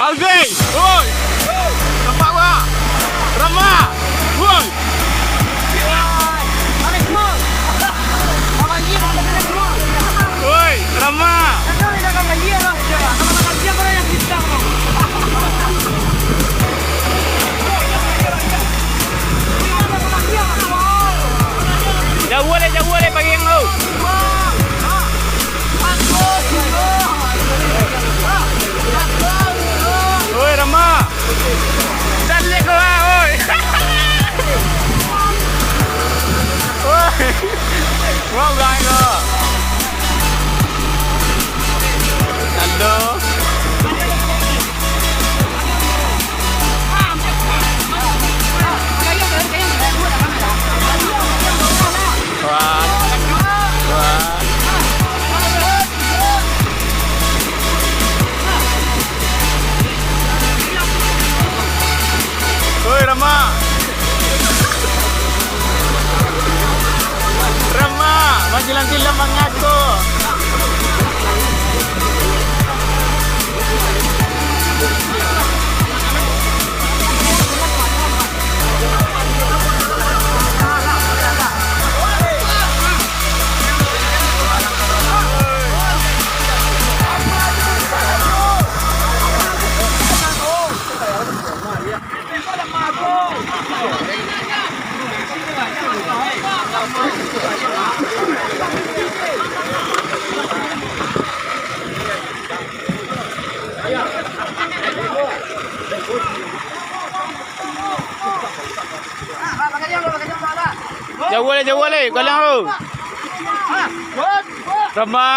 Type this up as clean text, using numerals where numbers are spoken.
Alvin! Oi! Nampak tak? Rama! Oi! Oi! Rama! Jauh boleh pagi yang tu. Oi Rama. Dah lek kau ah oi. Oi. Wow gai kau. Halo. Oi Rama. Rama, manggilan-gilan mengaku. Jauh boleh, kau lihat tu. Rama.